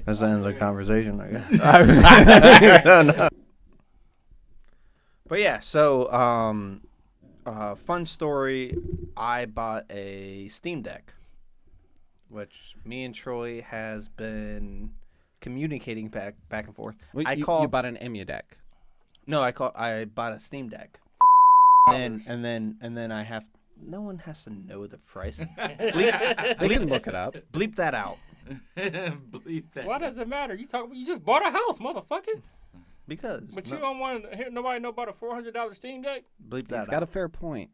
That's the end of the conversation, I guess. No. But yeah, so fun story. I bought a Steam Deck, which me and Troy has been communicating back and forth. Well, you bought an EMU deck. No, I bought a Steam Deck. And then I have. No one has to know the price. They can look it up. Bleep that out. Bleep that. Why does it matter? You just bought a house, motherfucker. Because. But you don't want to hear nobody know about a $400 Steam Deck? Bleep that out. He's got a fair point.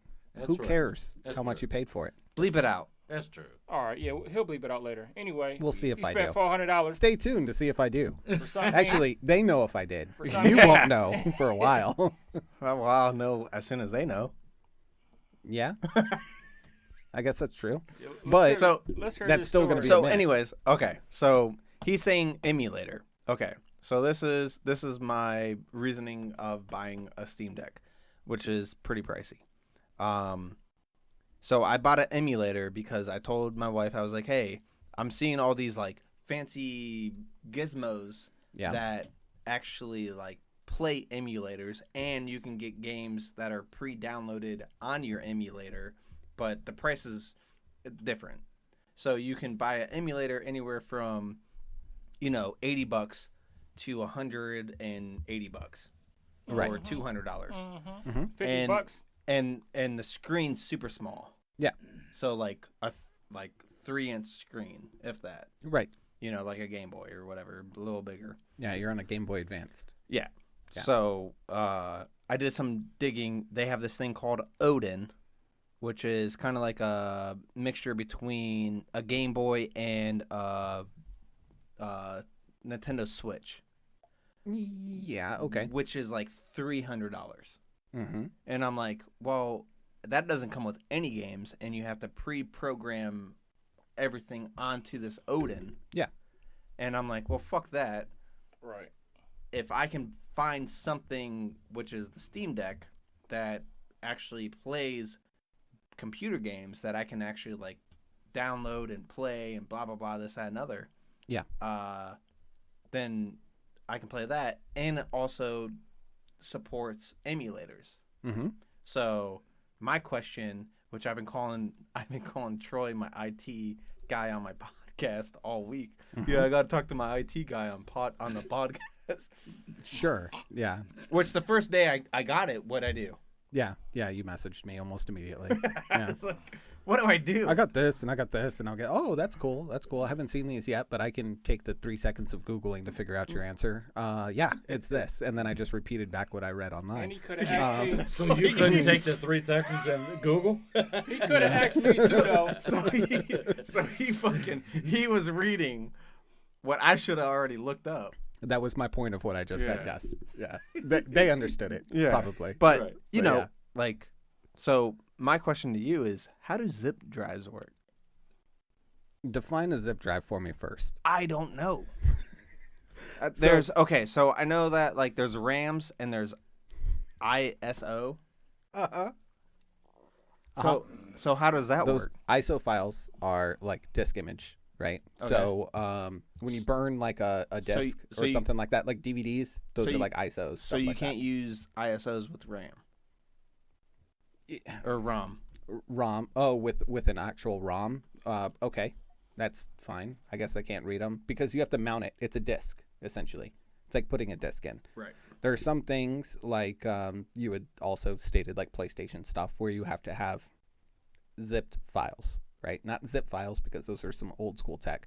Who cares how much you paid for it? Bleep it out. That's true. All right, yeah, he'll bleep it out later. Anyway, We'll see if I do. You spent $400. Stay tuned to see if I do. For something. Actually, they know if I did. You won't know for a while. Well, I'll know as soon as they know. Yeah. I guess that's true. But let's hear that's still going to be So anyways, okay. So he's saying emulator. Okay. So this is my reasoning of buying a Steam Deck, which is pretty pricey. So I bought an emulator because I told my wife, I was like, hey, I'm seeing all these like fancy gizmos that actually like play emulators, and you can get games that are pre-downloaded on your emulator, but the price is different. So you can buy an emulator anywhere from, $80 to $180, right, or $200, $50. and the screen's super small. Yeah. So like a 3-inch screen, if that. Right. Like a Game Boy or whatever, a little bigger. Yeah, you're on a Game Boy Advanced. Yeah. So I did some digging. They have this thing called Odin, which is kind of like a mixture between a Game Boy and a Nintendo Switch. Yeah, okay. Which is like $300. Mm-hmm. And I'm like, well, that doesn't come with any games, and you have to pre-program everything onto this Odin. Yeah. And I'm like, well, fuck that. Right. If I can find something, which is the Steam Deck, that actually plays computer games that I can actually like download and play and blah blah blah, this, that, and other. Yeah. Then I can play that, and it also supports emulators. Mm-hmm. So my question, which I've been calling Troy, my IT guy, on my podcast all week. Mm-hmm. Yeah, I got to talk to my IT guy on the podcast. Sure. Yeah. Which the first day I got it, what'd I do? Yeah. Yeah. You messaged me almost immediately. Yeah. It's like, what do I do? I got this and I got this, and I'll get, oh, that's cool. That's cool. I haven't seen these yet, but I can take the 3 seconds of Googling to figure out your answer. Yeah, it's this. And then I just repeated back what I read online. And he could have asked me. So you couldn't take the 3 seconds and Google? He could have asked me too, though. So he was reading what I should have already looked up. That was my point of what I just said, yes. Yeah. They understood it, probably. But, so my question to you is, how do zip drives work? Define a zip drive for me first. I don't know. So I know that like there's RAMs and there's ISO. So how does that work? ISO files are like disk image, right? Okay. So when you burn like a disk or something like that, like DVDs, those are like ISOs. So you can't use ISOs with RAM. Or ROM. ROM. Oh, with an actual ROM. Okay, that's fine. I guess I can't read them because you have to mount it. It's a disk, essentially. It's like putting a disk in. Right. There are some things like you had also stated, like PlayStation stuff, where you have to have zipped files, right? Not zip files because those are some old school tech.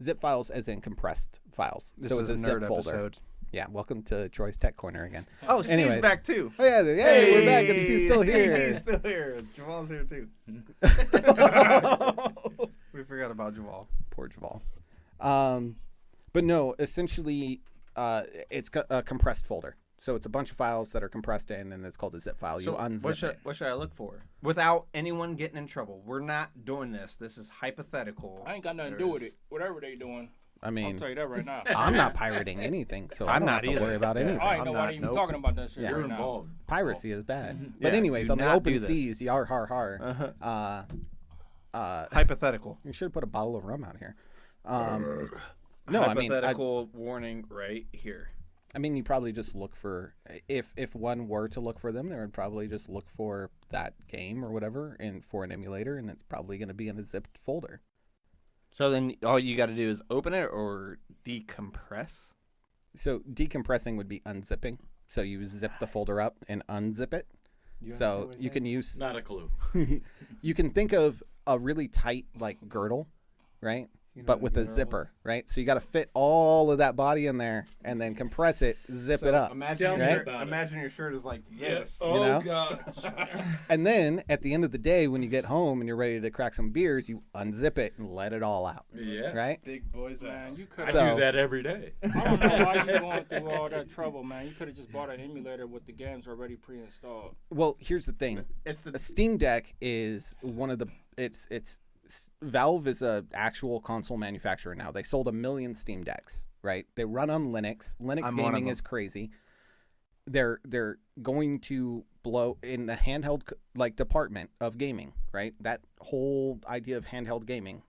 Zip files as in compressed files. This so is it's a nerd zip folder. episode. Yeah, welcome to Troy's Tech Corner again. Oh, Steve's back too. Oh yeah, hey, we're back. And Steve's still here. He's still here. Juval's here too. We forgot about Juval. Poor Juval. But no, essentially, it's a compressed folder. So it's a bunch of files that are compressed in, and it's called a zip file. You unzip it. What should I look for? Without anyone getting in trouble. We're not doing this. This is hypothetical. I ain't got nothing to do with it. Whatever they doing. I mean, I'll tell you that right now. I'm not pirating anything, so I don't have to worry about anything. I ain't nobody even talking about that shit. Yeah. Right now. Piracy is bad. But anyways, on the open seas, yar har har. Hypothetical. You should put a bottle of rum out here. No, I mean, hypothetical warning right here. I mean, you probably just look for if one were to look for them, they would probably just look for that game or whatever, and for an emulator, and it's probably going to be in a zipped folder. So then all you got to do is open it or decompress. So decompressing would be unzipping. So you zip the folder up and unzip it. So you can use. Not a clue. You can think of a really tight like girdle, right? But with a zipper, right? So you got to fit all of that body in there and then compress it, zip it up. Imagine, right? your shirt is like this. Oh, you know? gosh. And then at the end of the day, when you get home and you're ready to crack some beers, you unzip it and let it all out. Yeah. Right? Big boys out. Man, you could. I So- do that every day. I don't know why you going through all that trouble, man. You could have just bought an emulator with the games already pre-installed. Well, here's the thing. It's A the Steam Deck is one of the Valve is a actual console manufacturer now. They sold 1 million Steam Decks, right? They run on Linux. Linux I'm one of gaming them. is crazy. They're going to blow in the handheld like department of gaming, right? That whole idea of handheld gaming.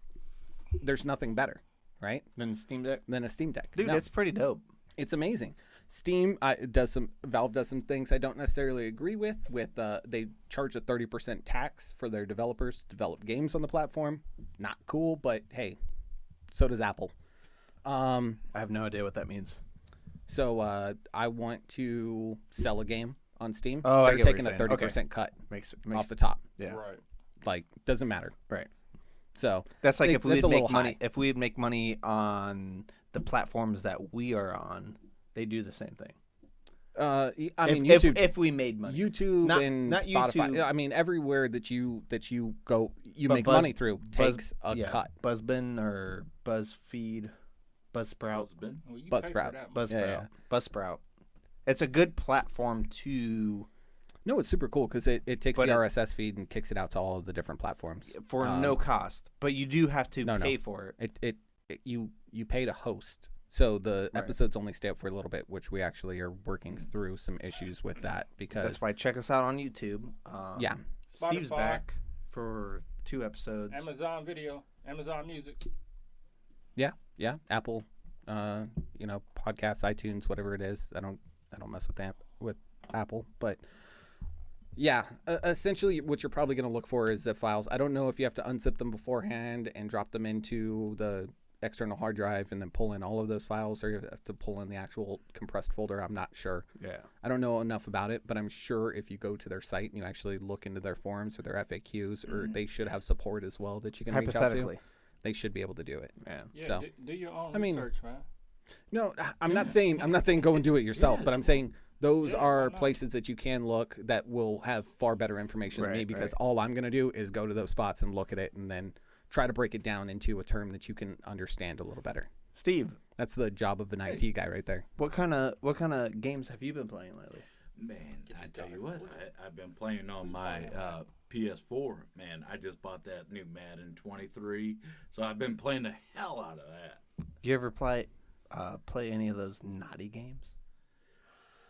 There's nothing better, right? then Steam Deck. Than a Steam Deck. Dude, No, that's pretty dope. it's amazing. Steam Valve does some things I don't necessarily agree with. They charge a 30% tax for their developers to develop games on the platform. Not cool, but hey, so does Apple. I have no idea what that means. So I want to sell a game on Steam. Oh, I They're get what taking you're a saying. 30% Okay. cut Makes off the top. yeah. Right. Like doesn't matter. Right. So That's like They- if we that's would a little make money. high. If we would make money on the platforms that we are on, they do the same thing. I mean if, YouTube. if we made money, YouTube Not- and not Spotify. YouTube. I mean, everywhere that you go, you But make money through takes a yeah, cut. Buzzbin or BuzzFeed, Buzzsprout, Husband. Well, you Buzzsprout. pay for that, man. Buzzsprout, Yeah. Buzzsprout. It's a good platform to No, it's super cool because it takes But the it- RSS feed and kicks it out to all of the different platforms for no cost, but you do have to no. pay for it. You pay to host, so the Right. episodes only stay up for a little bit, which we actually are working through some issues with that because That's why check us out on YouTube. yeah, Steve's Spotify. back for 2 episodes. Amazon Video, Amazon Music. yeah, Apple, podcasts, iTunes, whatever it is. I don't mess with Apple, but. Yeah, essentially what you're probably going to look for is zip files. I don't know if you have to unzip them beforehand and drop them into the external hard drive and then pull in all of those files, or you have to pull in the actual compressed folder. I'm not sure. Yeah. I don't know enough about it, but I'm sure if you go to their site and you actually look into their forums or their FAQs, or they should have support as well that you can reach out to. Hypothetically. They should be able to do it. Yeah. Yeah, So, do your own I mean- research, man. No, I'm not saying go and do it yourself, but I'm saying those Yeah, are why not? places that you can look that will have far better information than me, Right, because right. all I'm going to do is go to those spots and look at it and then try to break it down into a term that you can understand a little better. Steve, That's the job of an IT guy right there. what kind of games have you been playing lately? Man, I tell you what, I've been playing on my PS4. Man, I just bought that new Madden 23, so I've been playing the hell out of that. You ever play any of those naughty games?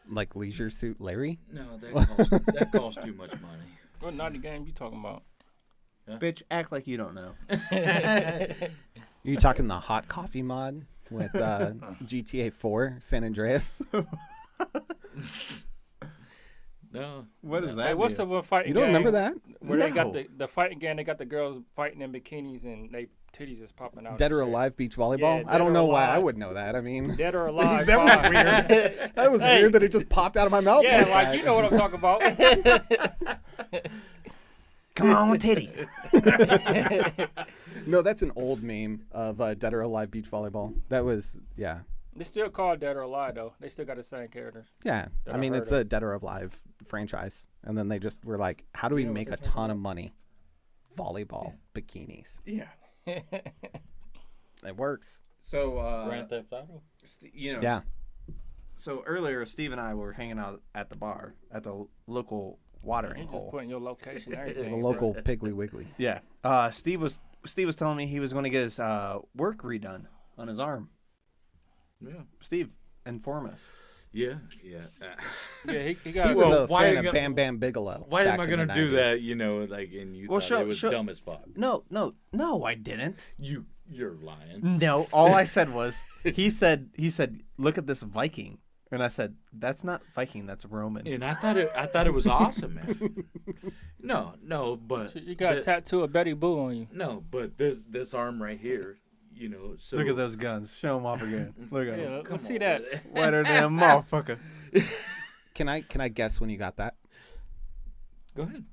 Like Leisure Suit Larry? No, that costs too much money. What naughty game you talking about? Bitch, act like you don't know. You talking the hot coffee mod with GTA 4 San Andreas? No. What is that? Hey, what's the fighting You don't game remember that? where they got No. the fighting game? They got the girls fighting in bikinis and they titties is popping out. Dead and or shit. Alive beach volleyball? Yeah, I don't Dead or know why I Alive. would know that. I mean, Dead or Alive. That was fine. weird. that was Hey. weird that it just popped out of my mouth. Yeah, like like that. you know what I'm talking about. Come on, titty. No, that's an old meme of Dead or Alive beach volleyball. That was, yeah. They still call it Dead or Alive though. They still got the same characters. Yeah. That I I mean, heard it's a Dead or Alive franchise. And then they just were like, how do we make a ton of money? Volleyball bikinis. Yeah. It works. So, Grand Theft Auto? Yeah. So earlier, Steve and I were hanging out at the bar at the local You watering just hole. putting your location and everything. The bro. local Piggly Wiggly. Yeah. Steve was telling me he was going to get his work redone on his arm. Yeah. Steve, inform us. Yeah. Yeah, he Steve got. was Well, a why fan you of got- Bam Bam Bigelow. Why back am I in going the to do 90s. that, and you Well, thought show- it was show- dumb as fuck? No, I didn't. You You're lying. No, all I said was he said look at this Viking, and I said that's not Viking, that's Roman. And I thought it was awesome, man. No, but So you got a tattoo of Betty Boo on you. no, but this arm right here, you know. So Look at those guns. Show them off again. Look at Yeah, them. let's see that. Whiter than a motherfucker. Can I guess when you got that? Go ahead.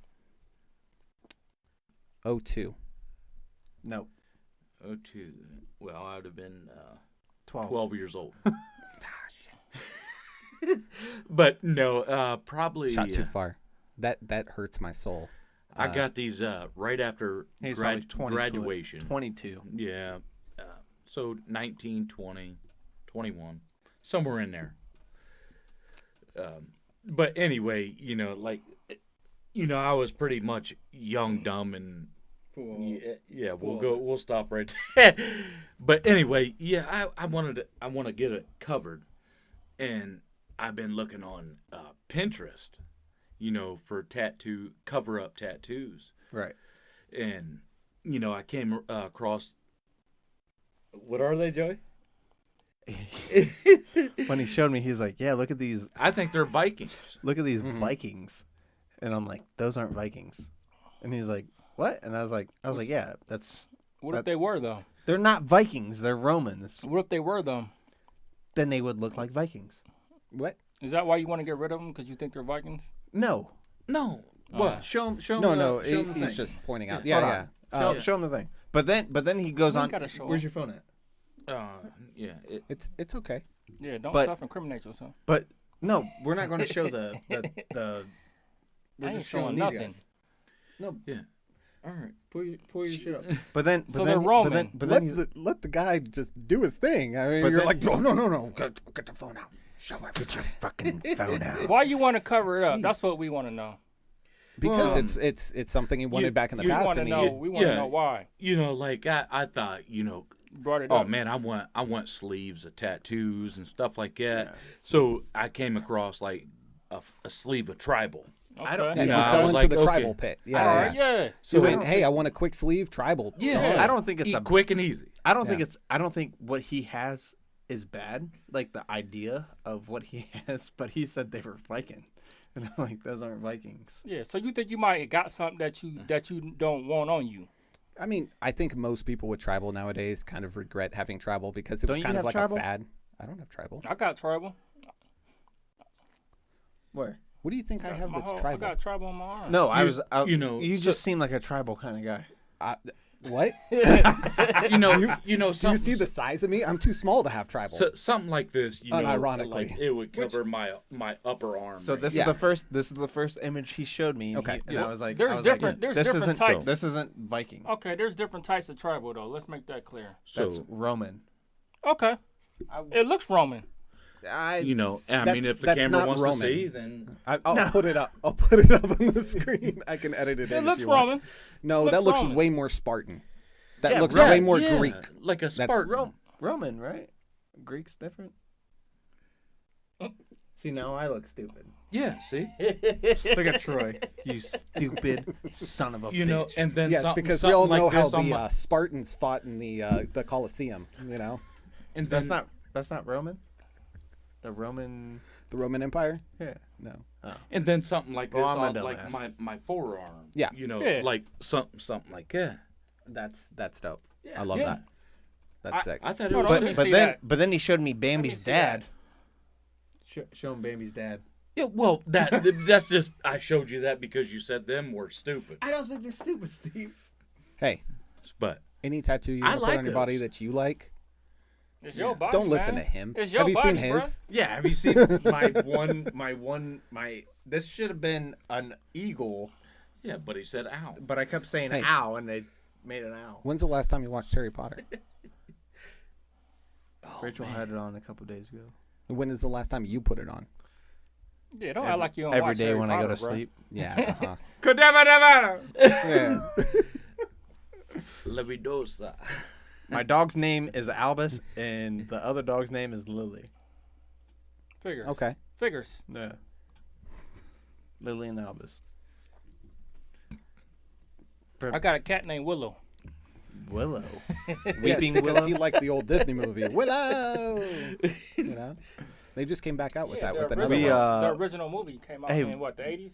02. No, 02. Well, I would have been 12. 12 years old. But no, probably. Shot too far. That hurts my soul. I got these right after He's probably 22. graduation. 22. Yeah. So 19, 20, 21, somewhere in there. But anyway, I was pretty much young, dumb, and yeah. We'll stop right there. But anyway, yeah, I want to get it covered, and I've been looking on Pinterest, for cover-up tattoos. Right. And, I came across, what are they, Joey? When he showed me, he was like, "Yeah, look at these. I think they're Vikings. Look at these Vikings," and I'm like, "Those aren't Vikings." And he's like, "What?" And I was like, "Yeah, that's." What if they were, though? They're not Vikings. They're Romans. What if they were, though? Then they would look like Vikings. What? Is that why you want to get rid of them? Because you think they're Vikings? No. No. What? Show him. No. Show him the He's thing. just pointing out. Hold Yeah. on. Show him the thing. But then he goes You on. gotta show Where's him. your phone at? Yeah. It's okay. Yeah, don't But- self-incriminate yourself. But no, we're not going to show the. I We're ain't just showing showing these nothing. guys. No, Yeah. All right. pull your shit up. But then, So they're Roman. But then, Let the guy just do his thing. I mean, But you're then- like, no. Get the phone out. Show everything. get your fucking phone out. Why you want to cover it up? Jeez. That's what we want to know. Because Um, it's something he wanted back in the you past. We want to and know. We want to know why. I thought, Brought it oh up. man, I want sleeves of tattoos and stuff like that. Yeah. So I came across like a sleeve of tribal. Okay. I don't- Yeah, No, you I fell was into like, the okay. tribal pit. All Yeah. right, yeah. So you I went, don't hey, I want a quick sleeve tribal. Yeah. I don't think it's a. quick and easy. I don't think Yeah. it's. I don't think what he has is bad. Like the idea of what he has, but he said they were Viking, and I'm like, those aren't Vikings. Yeah. So you think you might have got something that you don't want on you? I mean, I think most people with tribal nowadays kind of regret having tribal because it was Don't you kind of have like tribal? a fad. I don't have tribal. I got tribal. Where? What do you think I have My that's whole- I tribal? got tribal on my arm. No, I You- was. I, you know, you so- just seem like a tribal kind of guy. What? Do you see the size of me? I'm too small to have tribal. something like this? Unironically. like it would cover my upper arm. So right this Yeah. is the first. This is the first image he showed me. Okay. And I was like, There's I was different- Like, there's this different isn't, types. This isn't Viking. Okay, there's different types of tribal though. Let's make that clear. That's So Roman. Okay. It looks Roman. I mean, if the that's camera not wants Roman. to see, then I'll put it up. I'll put it up on the screen. I can edit it in. It looks if you want. Roman. No, Looks that looks Roman. way more Spartan. That Yeah, looks right. way more yeah, Greek. like a That's- Spartan. Roman, right? Greek's different. See, now I look stupid. Yeah, see, Look at Troy. You stupid son of a bitch. and then Yes, something, because we all something know like how this on the my- Spartans fought in the Colosseum. You know, and That's then, not Roman. The Roman. the Roman Empire. Yeah. No. and then something like this Well, I'm a on like dumbass. my forearm. Yeah. Yeah. like something like that. That's dope. Yeah, I love yeah. that. That's sick. I thought it Hold was. on, let me But see then that. but then he showed me Bambi's see dad. Show him Bambi's dad. Yeah, well, that's just I showed you that because you said them were stupid. I don't think they're stupid, Steve. Hey, But any tattoo you I want to like put on your body those. that you like, It's your body. don't listen to man. him. It's your Have you body, seen bruh. his? Yeah, have you seen my this should have been an eagle, yeah, but he said ow. but I kept saying Hey. ow and they made an owl. When's the last time you watched Harry Potter? Rachel had it on a couple days ago. When is the last time you put it on? Yeah, don't act like you don't Every watch day Harry when I go Potter, to bruh. sleep. Yeah. Uh-huh. Yeah. Levidosa. My dog's name is Albus, and the other dog's name is Lily. Figures. Okay. Figures. Yeah. Lily and Albus. I got a cat named Willow. Willow. Weeping Willow. because he liked the old Disney movie Willow. You know, they just came back out with that with another one. The original movie came out in what, the 80s?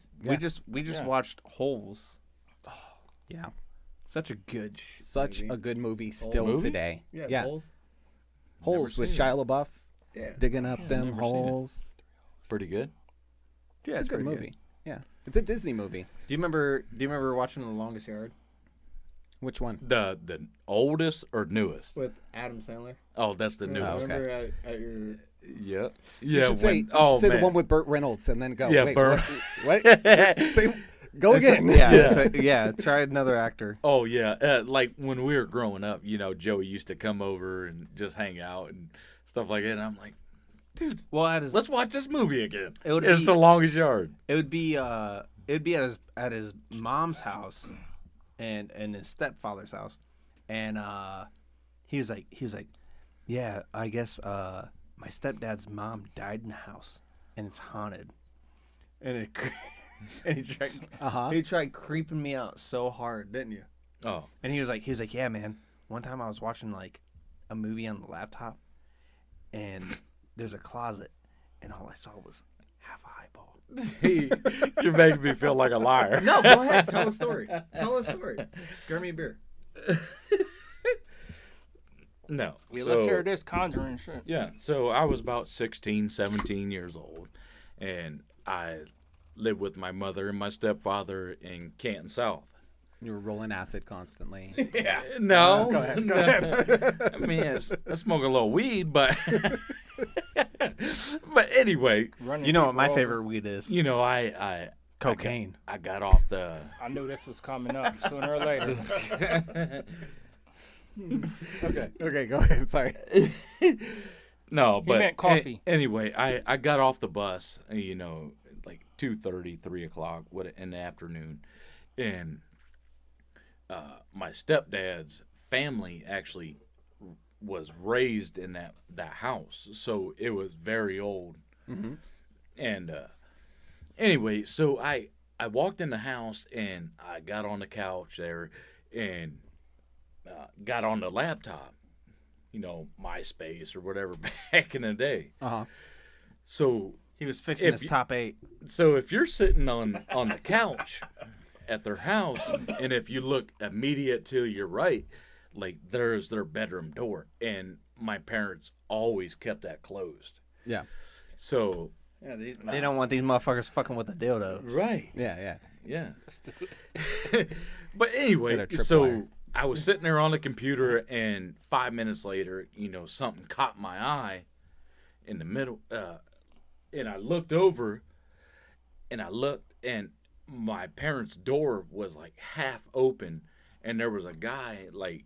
We just watched Holes. Yeah, such a good movie still today. Yeah, Holes with seen Shia LaBeouf. Yeah. Digging up them holes. Pretty good. Yeah, it's a good movie. Yeah, it's a Disney movie. Do you remember watching The Longest Yard? Which one? The oldest or newest? With Adam Sandler. Oh, that's the newest. Oh, okay. Remember at your... Yeah. You Yeah. should say the one with Burt Reynolds and then go. Yeah, Wait, Burt. What? Say, go again. Yeah, try another actor. Oh yeah, like when we were growing up, Joey used to come over and just hang out and stuff like that. And I'm like, dude, let's watch this movie again. It's The Longest Yard. It would be at his mom's house, and his stepfather's house, and he was like, yeah, I guess my stepdad's mom died in the house, and it's haunted, and he tried creeping me out so hard, didn't you? Oh, and he was like, yeah, man. One time I was watching like a movie on the laptop, and there's a closet, and all I saw was half a eyeball. You're making me feel like a liar. No, go ahead. Tell a story. Grab me a beer. No. Let's hear this Conjuring shit. Yeah. So I was about 16, 17 years old, and I lived with my mother and my stepfather in Canton South. You were rolling acid constantly. Yeah. No. Go ahead. I mean, I smoke a little weed, but anyway. You know what my favorite weed is? I cocaine. I got off the. I knew this was coming up sooner or later. Okay, go ahead. Sorry. No, but he meant coffee. Anyway, I got off the bus, like 2:30, 3 o'clock in the afternoon, and my stepdad's family actually was raised in that house, so it was very old. Mm-hmm. And anyway, so I walked in the house and I got on the couch there and got on the laptop, MySpace or whatever back in the day. Uh-huh. So he was fixing his top 8. So if you're sitting on the couch at their house, and if you look immediate to your right, like there's their bedroom door, and my parents always kept that closed. Yeah. So yeah, they don't want these motherfuckers fucking with the dildo. Right. Yeah. But anyway, so I was sitting there on the computer, and 5 minutes later, something caught my eye in the middle, and I looked over, and my parents' door was like half open, and there was a guy like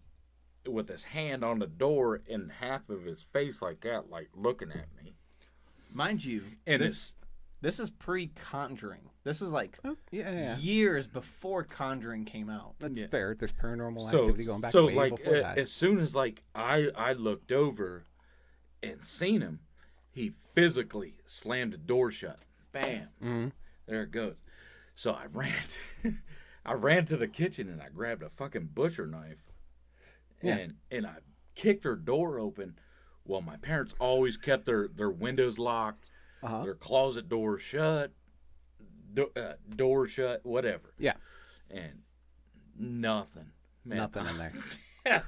with his hand on the door and half of his face like that, like looking at me. Mind you, and this is pre-Conjuring. This is like years before Conjuring came out. That's fair. There's paranormal activity going back way before that. As soon as I looked over and seen him, he physically slammed the door shut. Bam. Mm-hmm. There it goes. So I ran to the kitchen and I grabbed a fucking butcher knife. And I kicked her door open. Well, my parents always kept their windows locked, their closet door shut, door shut, whatever. Yeah. And nothing. Man. Nothing in there.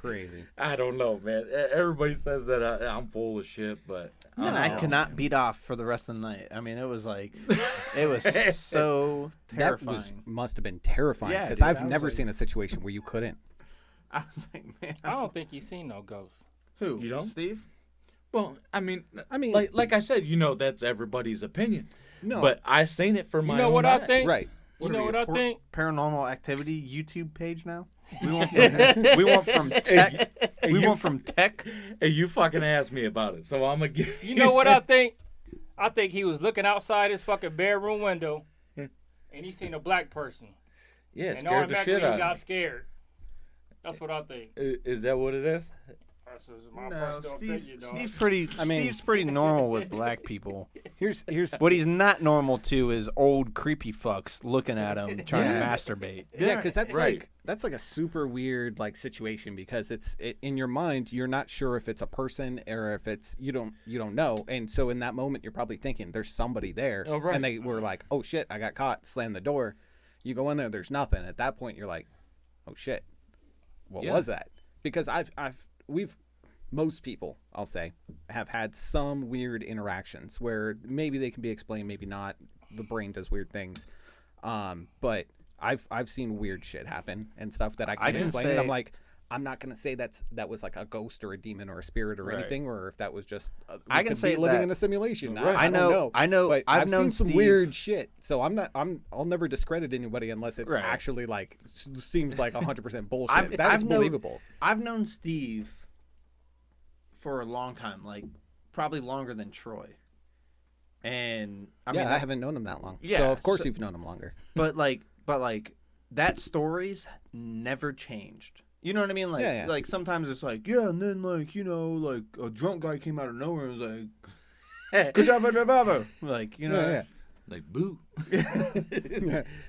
Crazy. I don't know, man. Everybody says that I'm full of shit, but I could not beat off for the rest of the night. I mean, it was like, it was so terrifying. That must have been terrifying because I've never seen a situation where you couldn't. I was like, man. I don't think he's seen no ghosts. Who? You don't? Steve? Well, I mean, like I said, that's everybody's opinion. No. But I seen it for my own You know what eyes. I think? Right. You know what I think? Paranormal Activity YouTube page now. We went from tech. We went from tech. Hey, you fucking asked me about it, so I'm gonna give. You know what I think? I think he was looking outside his fucking bedroom window, and he seen a black person. Yeah, and scared the shit out he of got me. scared. That's what I think. Is that what it is? That's my personal opinion, though. Steve's pretty normal with black people. Here's What he's not normal to is old creepy fucks looking at him trying to masturbate. Yeah, because that's like a super weird like situation because it's in your mind you're not sure if it's a person or if it's you don't know, and so in that moment you're probably thinking there's somebody there, and they were like, oh shit, I got caught, slam the door. You go in there, there's nothing. At that point, you're like, oh shit, what was that? Because most people, I'll say, have had some weird interactions where maybe they can be explained, maybe not. The brain does weird things. But I've seen weird shit happen and stuff that I can't explain. And I'm like, I'm not gonna say that was like a ghost or a demon or a spirit or anything, or if that was just I can say living in a simulation. I know. But I've seen some weird shit, so I'll never discredit anybody unless it's actually like seems like 100% bullshit. That's believable. I've known Steve for a long time, like probably longer than Troy. And I mean, I haven't known him that long. Yeah, so of course you've known him longer. But that story's never changed. You know what I mean? Like, like sometimes it's like, and then like, like a drunk guy came out of nowhere and was like, good job, like, like boo.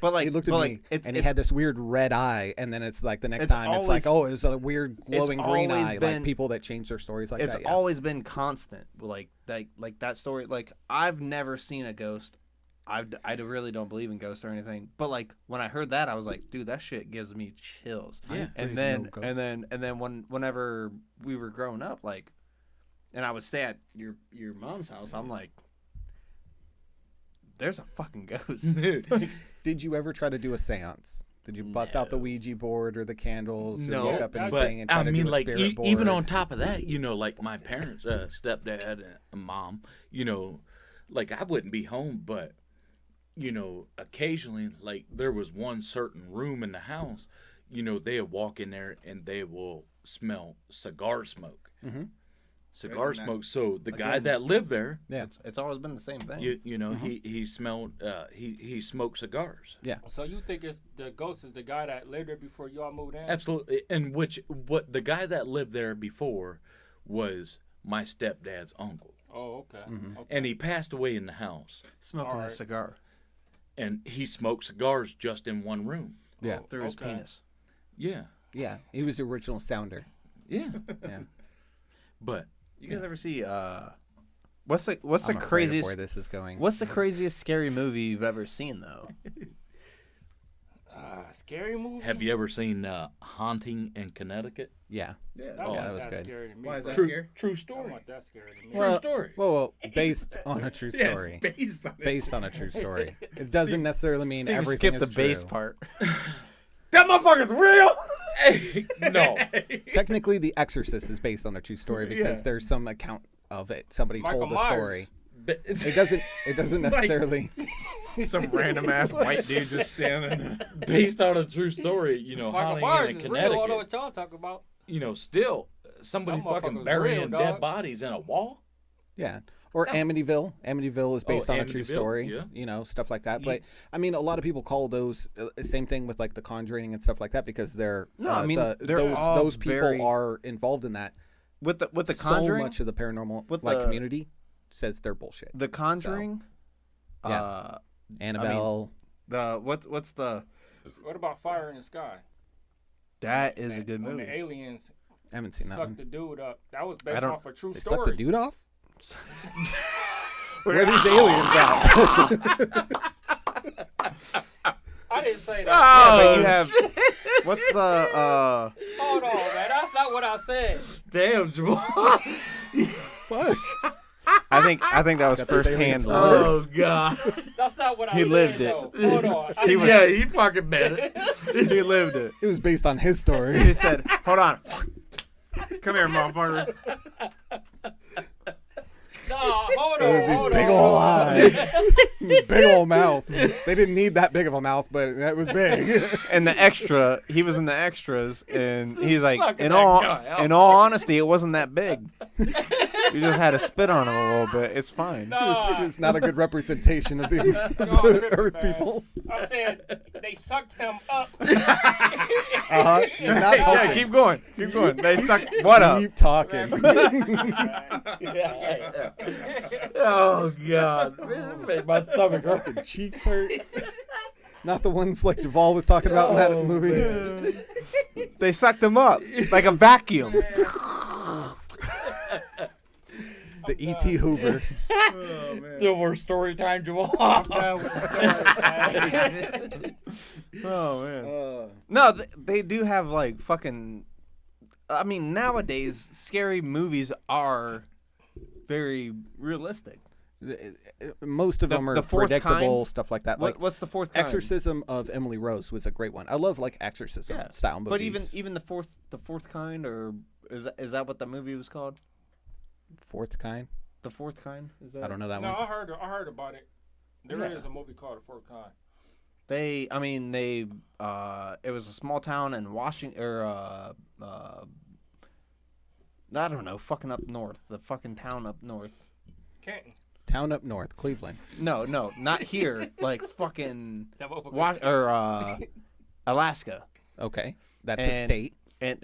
But like he looked at me and he had this weird red eye, and then it's like the next time it's like, oh, it was a weird glowing green eye. Like people that change their stories like that. It's always been constant. Like that story. Like I've never seen a ghost. I really don't believe in ghosts or anything. But like when I heard that, I was like, dude, that shit gives me chills. Yeah. And then whenever we were growing up, like, and I would stay at your mom's house, I'm like, there's a fucking ghost. Did you ever try to do a seance? Did you bust out the Ouija board or the candles or look up anything but, and try to do a spirit board? Even on top of that, like my parents, stepdad and mom, like I wouldn't be home, but, occasionally, like there was one certain room in the house, they would walk in there and they will smell cigar smoke. Mm-hmm. Cigar smoke. So the guy that lived there, it's always been the same thing. He smelled. He smoked cigars. Yeah. So you think it's the ghost is the guy that lived there before y'all moved in? Absolutely. And what the guy that lived there before was my stepdad's uncle. Oh, okay. Mm-hmm. Okay. And he passed away in the house smoking a cigar. And he smoked cigars just in one room. Yeah. Through his penis. Yeah. Yeah. He was the original sounder. Yeah. Yeah. But. You guys ever see what's the craziest where this is going? What's the craziest scary movie you've ever seen though? Scary movie? Have you ever seen Haunting in Connecticut? Yeah. That was good. Scary to me, why is that scary? True story. Not that scary to me. True story. Well, based on a true story. Based on a true story. It doesn't necessarily mean Steve everything skipped is the true. base part. That motherfucker's real. No. Technically, The Exorcist is based on a true story because there's some account of it. Somebody told the story. It doesn't necessarily. Some random ass white dude just standing there. Based on a true story, Michael Myers is real. I don't know what y'all talking about. Still somebody fucking burying dead bodies in a wall. Yeah. Or Amityville. Amityville is based on a true story. Yeah. Stuff like that. But I mean, a lot of people call those same thing with like The Conjuring and stuff like that because they're those people are involved in that. With the Conjuring, so much of the paranormal community says they're bullshit. The Conjuring, Annabelle. What's the? What about Fire in the Sky? That is a good movie. When the aliens I haven't seen that one. Sucked the dude up. That was based off a true they story. Suck the dude off? Where are these aliens at? I didn't say that. Oh, but you have. What's the? Hold on, man. That's not what I said. Damn, Juval. Fuck. I think that was first hand. Oh God. That's not what I said. He lived it. Though. Hold on. He fucking meant it. He lived it. It was based on his story. He said, "Hold on, come here, motherfucker." Nah, hold on. These big ol' eyes, big ol' mouth. They didn't need that big of a mouth, but that was big. And the extra, he was in the extras, and he's like, in all honesty, it wasn't that big. You just had to spit on him a little bit. It's fine. No. It was not a good representation of the, Y'all tripping, Earth man. people. I said they sucked him up. You're not Yeah, helping. keep going. Keep going. They sucked what up? Keep talking. Oh God, it made my stomach hurt. Fucking cheeks hurt. Not the ones like Juval was talking about in that movie. They sucked him up like a vacuum. The E.T. Hoover. Oh, man. Still more story time, Juval. Oh man. No, they do have like fucking. I mean, nowadays scary movies are very realistic. Most of them are the fourth predictable, kind? stuff like that. Like What's the fourth kind? Exorcism of Emily Rose was a great one. I love like exorcism style movies. But even the fourth kind, or is that what the movie was called? Fourth kind. The fourth kind? Is that? I don't know that No, one. I heard about it. There is a movie called The Fourth Kind. It was a small town in Washington, or I don't know, fucking up north, the fucking town up north. Canton. Town up north, Cleveland. No, not here, like fucking That motherfucker- Alaska. Okay, that's a state. And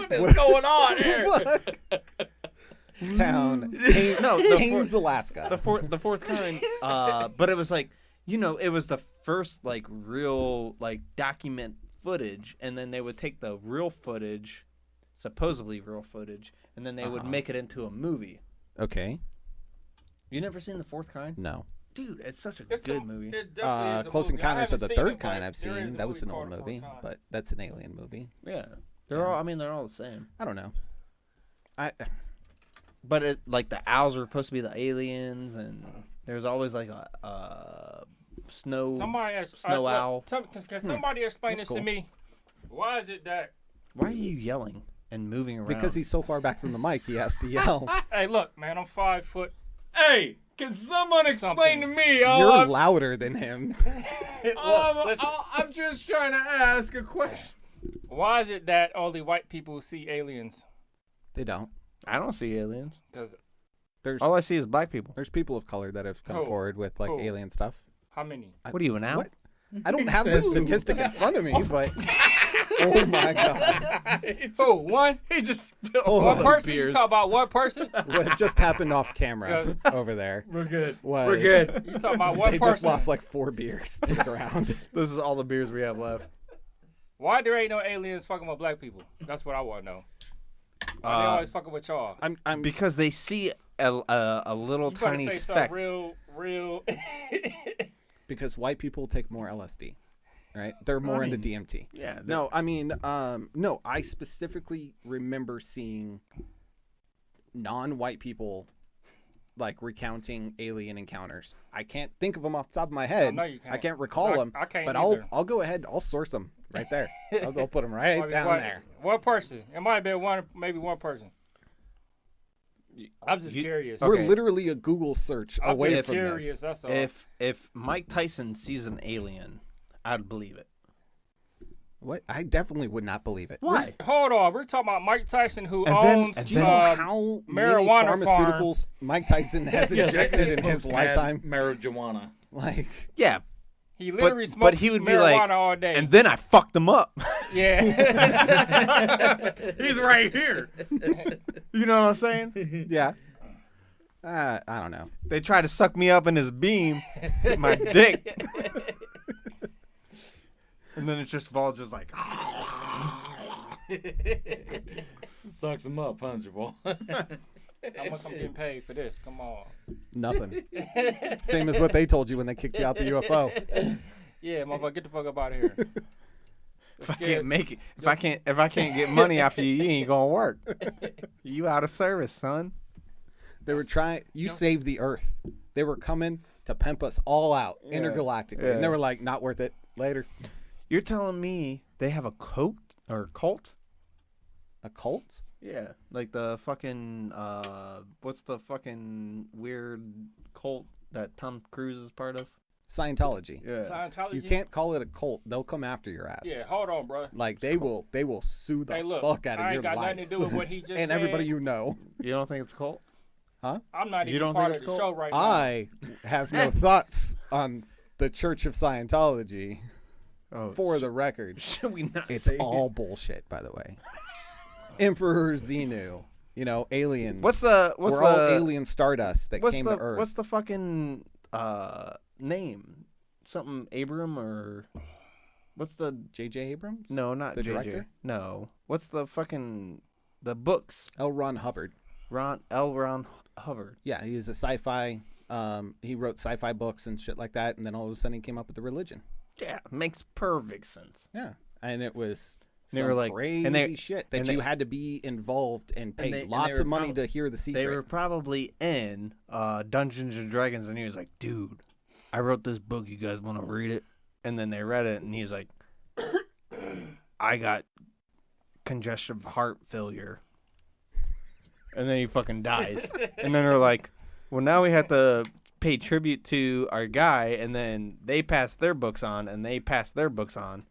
What is going on here? Town. Haines, Alaska. the fourth kind. But it was like, it was the first like real like document footage, and then they would take the real footage, supposedly real footage, and then they would make it into a movie. Okay. You never seen the fourth kind? No. Dude, it's such a good movie. It definitely is a Close movie. I Encounters of haven't the seen Third it, Kind but I've there is seen. a That was an called old The Fourth movie, Kind. but that's an alien movie. Yeah, they're all the same. I don't know. But it like the owls were supposed to be the aliens, and there's always like a snow owl. Can somebody explain That's this to me? Why is it that? Why are you yelling and moving around? Because he's so far back from the mic, he has to yell. Hey, look, man, I'm 5 foot. Hey, can someone explain to me? You're louder than him. Listen, I'm just trying to ask a question. why is it that only white people see aliens? They don't. I don't see aliens. Because There's All I see is black people. there's people of color that have come Who? forward with like Who? alien stuff. how many? What are you, an owl? What? I don't have the statistic in front of me, but oh my god, Who? One? He just One person? You talk about one person? what just happened off camera over there? We're good. Was We're good. You talking about one They person? just lost like 4 beers. Stick around. This is all the beers we have left. Why there ain't no aliens fucking with black people? That's what I want to know. Why they always fucking with y'all? I'm Because they see a little You better tiny say speck. something real. because white people take more LSD, right? They're more into DMT. Yeah. No, I mean, no. I specifically remember seeing non-white people like recounting alien encounters. I can't think of them off the top of my head. know you can't. I can't recall them. I can't but either. I'll go ahead. I'll source them right there. I'll put them right down there. One person. It might have been maybe one person. I'm just curious. We're Okay. literally a Google search I'm away just from curious. this. That's all. If Mike Tyson sees an alien, I'd believe it. What? I definitely would not believe it. Why? Hold on. We're talking about Mike Tyson, who And then- owns and Do you know how many marijuana pharmaceuticals Mike Tyson has ingested in his lifetime? Marijuana. Like, Yeah. He literally smokes but he would be marijuana like, all day. and then I fucked him up. yeah. He's right here. You know what I'm saying? yeah. I don't know. They tried to suck me up in his beam with my dick. And then it's just all just like. Sucks them up, huh, Juval? How much I'm getting paid for this? Come on. Nothing. Same as what they told you when they kicked you out the UFO. Yeah, motherfucker, get the fuck up out of here. If I can't make it, if I can't get money off you, you ain't gonna work. You out of service, son. They were trying. You saved the Earth. They were coming to pimp us all out intergalactically, and they were like, "Not worth it." Later. You're telling me they have a cult or cult? A cult? Yeah, like the fucking what's the fucking weird cult that Tom Cruise is part of? Scientology. Yeah. Scientology. You can't call it a cult. They'll come after your ass. Yeah, hold on, bro. Like they will sue the Hey, look, fuck out of I your ain't got life. nothing to do with what he just and said. everybody you know. You don't think it's a cult? Huh? I'm not You even don't part think of the it's show cult? right now. I have no thoughts on the Church of Scientology. For the record, should we not it's say all bullshit, by the way. Emperor Xenu, aliens. We're all alien stardust that came to Earth. What's the fucking name? Something Abram or what's the J.J. Abrams? No, not the J.J. director. No, what's the fucking the books? L. Ron Hubbard. L. Ron Hubbard. Yeah, he was a sci-fi. He wrote sci-fi books and shit like that, and then all of a sudden he came up with the religion. Yeah, makes perfect sense. Yeah, and it was They were like crazy shit that you had to be involved and pay lots of money to hear the secret. They were probably in Dungeons and Dragons, and he was like, "Dude, I wrote this book. You guys want to read it?" And then they read it, and he's like, "I got congestive heart failure," and then he fucking dies. And then they're like, "Well, now we have to pay tribute to our guy," and then they pass their books on, and they pass their books on.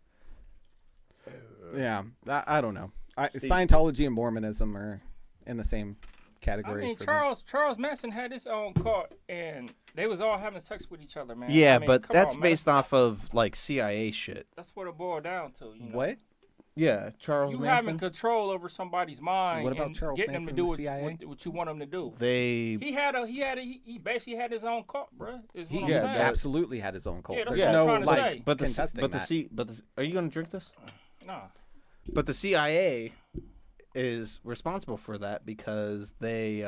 Yeah, I don't know. Scientology and Mormonism are in the same category. I mean, for Charles Manson had his own cult, and they was all having sex with each other, man. Yeah, I mean, but come that's on, man. based off of like CIA shit. That's what it boiled down to. What? Yeah, Charles You Manson. having control over somebody's mind. What about and Charles getting Manson them to do and the CIA? what you want them to do. They He basically had his own cult, bro. Is what I'm Yeah, saying. absolutely had his own cult. Yeah, that's There's what no I'm trying to like say. but contesting that. are you gonna drink this? Nah. But the CIA is responsible for that because they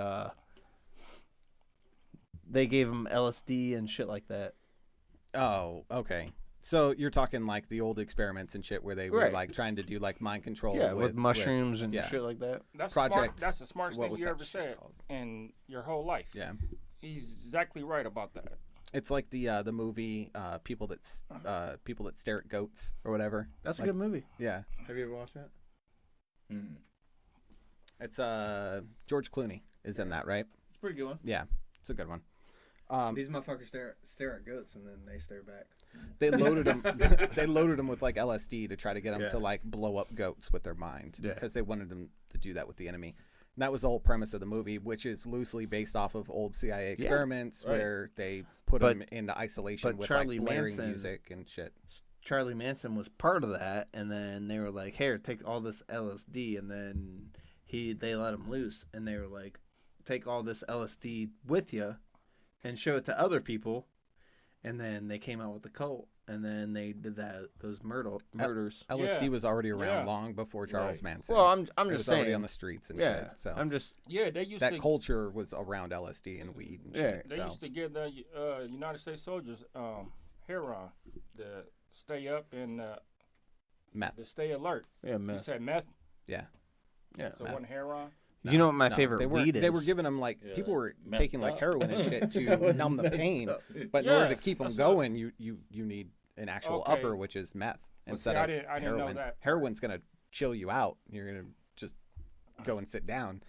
gave him LSD and shit like that. Oh, okay. So you're talking like the old experiments and shit where they were Right. like trying to do like mind control with mushrooms and yeah. shit like that. That's the smartest what thing was you that ever shit said called? in your whole life. Yeah. He's exactly right about that. It's like the movie people that stare at goats or whatever. That's like, a good movie. Yeah. Have you ever watched that? Mm. It's George Clooney is in that, right? It's a pretty good one. Yeah. It's a good one. These motherfuckers stare at goats and then they stare back. They loaded them. They loaded them with like LSD to try to get them Yeah. to like blow up goats with their mind Yeah. because they wanted them to do that with the enemy. And that was the whole premise of the movie, which is loosely based off of old CIA experiments right. where they put But- them into isolation but with Charlie like blaring Manson- music and shit. Charlie Manson was part of that, and then they were like, "Here, take all this LSD," and then they let him loose, and they were like, "Take all this LSD with you, and show it to other people," and then they came out with the cult, and then they did those murders. LSD Yeah. was already around Yeah. long before Charles Right. Manson. Well, I'm it just was already saying on the streets and yeah, shit. So I'm just Yeah, they used that to culture was around LSD and weed and Yeah. shit. they So used to give the United States soldiers heroin to stay up and meth. to stay alert. yeah, You meth. said meth, Yeah. Yeah, so it wasn't heroin. you know what my No, favorite they weed is? They were giving them like Yeah, people were messed taking like up. heroin and shit to numb the pain. But in Yeah, order to keep them that's going, you need an actual Okay. upper, which is meth instead see, I of didn't know heroin. that. Heroin's gonna chill you out. You're gonna just go and sit down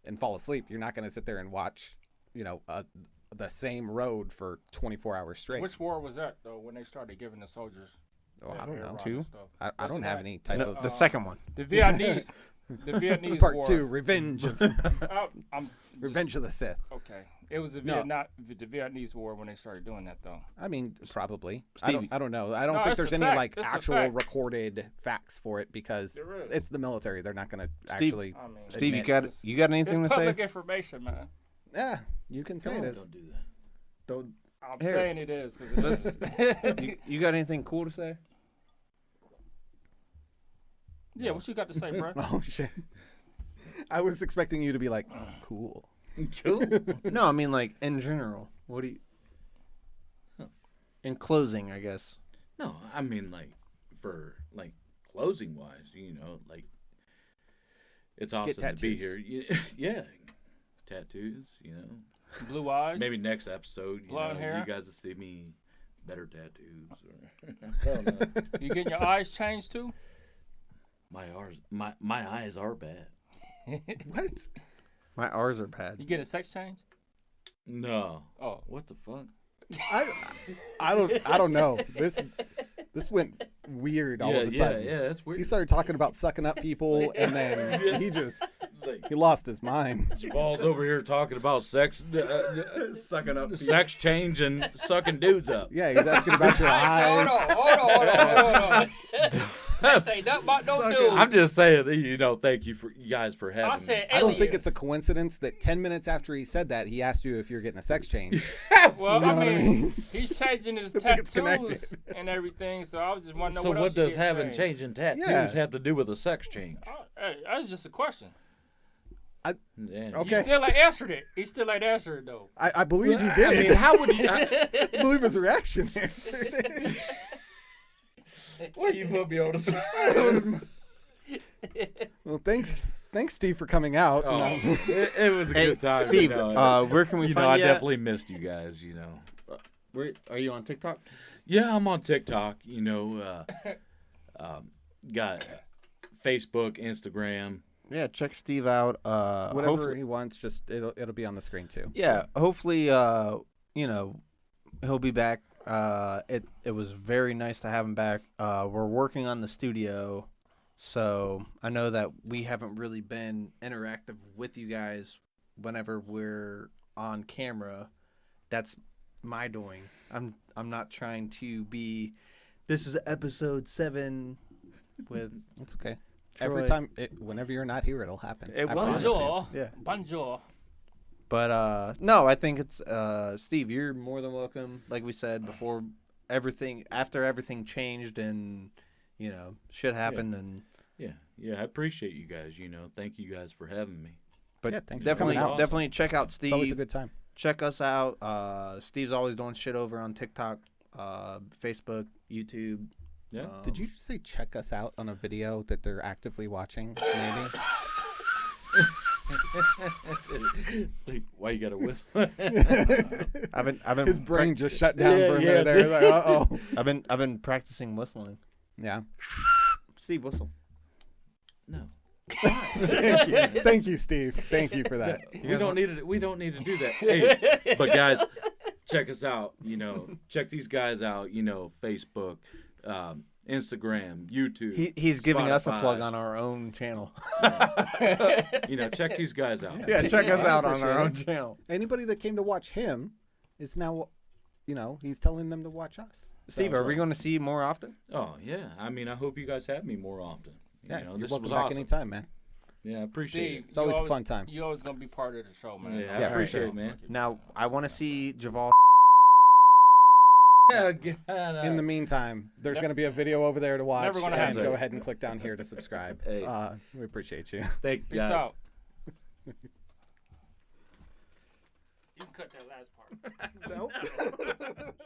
and fall asleep. You're not gonna sit there and watch, the same road for 24 hours straight. Which war was that though? When they started giving the soldiers? Oh, I don't know. heroin Two? and stuff? I don't Wasn't have that- any type No, of the second one. The Vietnamese. The Vietnamese part war. 2, Revenge of I'm Revenge of the Sith. okay. It was the No. Vietnamese war when they started doing that though. I mean, probably. Stevie. I don't know. I don't No, think it's there's a any fact. like It's a actual fact. recorded facts for it because There is. it's the military. They're not going to Steve- actually. I mean, Steve, you admit. got anything it's to say? public information, man. Yeah, you can say it is. Don't do that. Don't. I'm Here. saying it is because it is. You got anything cool to say? Yeah, what you got to say, bro? Oh shit! I was expecting you to be like, cool. Cool. No, I mean like in general. What do you? In closing, I guess. No, I mean like for like closing wise, like it's awesome to be tattoos. here. Yeah, tattoos. Blue eyes. Maybe next episode, Blonde hair? you guys will see me better tattoos. Or I don't know. You getting your eyes changed too? My eyes are bad. What? My R's are bad. You getting a sex change? No. Oh, What the fuck? I don't know. This went weird all of a sudden. Yeah, that's weird. He started talking about sucking up people, and then he lost his mind. Juval's over here talking about sex, Sucking up. sex change, and sucking dudes up. Yeah, he's asking about your eyes. Hold on. I say nothing about no dude. I'm just saying, thank you guys for having I said me. I don't think it's a coincidence that 10 minutes after he said that, he asked you if you're getting a sex change. Well, You know what I mean? he's changing his think it's tattoos and everything, so I was just wondering So what else what does he having changed. changing tattoos Yeah. have to do with a sex change? Hey, that's just a question. Yeah. Okay. He still ain't answered it. He still ain't answered it, though. I believe he I did. mean, how would you? I believe his reaction answered it. Why you put me on the spot? Well, thanks, Steve, for coming out. Oh, it was a Hey, good time. Steve, where can we find I you? definitely missed you guys. Where are you on TikTok? Yeah, I'm on TikTok. Got Facebook, Instagram. Yeah, check Steve out. Whatever Hopefully, he wants, just it'll be on the screen too. yeah. Hopefully, he'll be back. It was very nice to have him back. We're working on the studio, so I know that we haven't really been interactive with you guys whenever we're on camera. That's my doing. I'm not trying to be. This is episode 7 with. It's okay. Troy. Every time, whenever you're not here, it'll happen. It I will. promise you. Bonjour. Yeah. Bonjour. But no, I think it's Steve, you're more than welcome. Like we said before, after everything changed and shit happened and Yeah, I appreciate you guys. Thank you guys for having me. but Yeah, thanks for coming out. definitely check out Steve. It's always a good time. Check us out. Steve's always doing shit over on TikTok, Facebook, YouTube. Yeah. Did you just say check us out on a video that they're actively watching? Maybe. Why you gotta whistle? I've been His brain just shut down for a Yeah, minute there. Like, uh-oh. I've been practicing whistling. Yeah. Steve, whistle. No. Thank you, Steve. Thank you for that. We don't need to do that. Hey, but guys, check us out. Check these guys out. Facebook, Instagram, YouTube. He's giving us a Spotify. plug on our own channel. Check these guys out. Yeah, check us out on appreciate our own it. channel. Anybody that came to watch him is now, he's telling them to watch us. Steve, are we going to see you more often? Oh yeah. I hope you guys have me more often. Yeah, you're this welcome was back awesome. anytime, man. Yeah, I appreciate it. It's always a fun time. You always gonna be part of the show, man. Yeah, I Yeah, appreciate for it, man. Now, I want to see Juval. In the meantime, there's going to be a video over there to watch. Never gonna And happen. go ahead and click down here to subscribe. Hey. We appreciate you. Thank you Peace guys. out. You can cut that last part. Nope.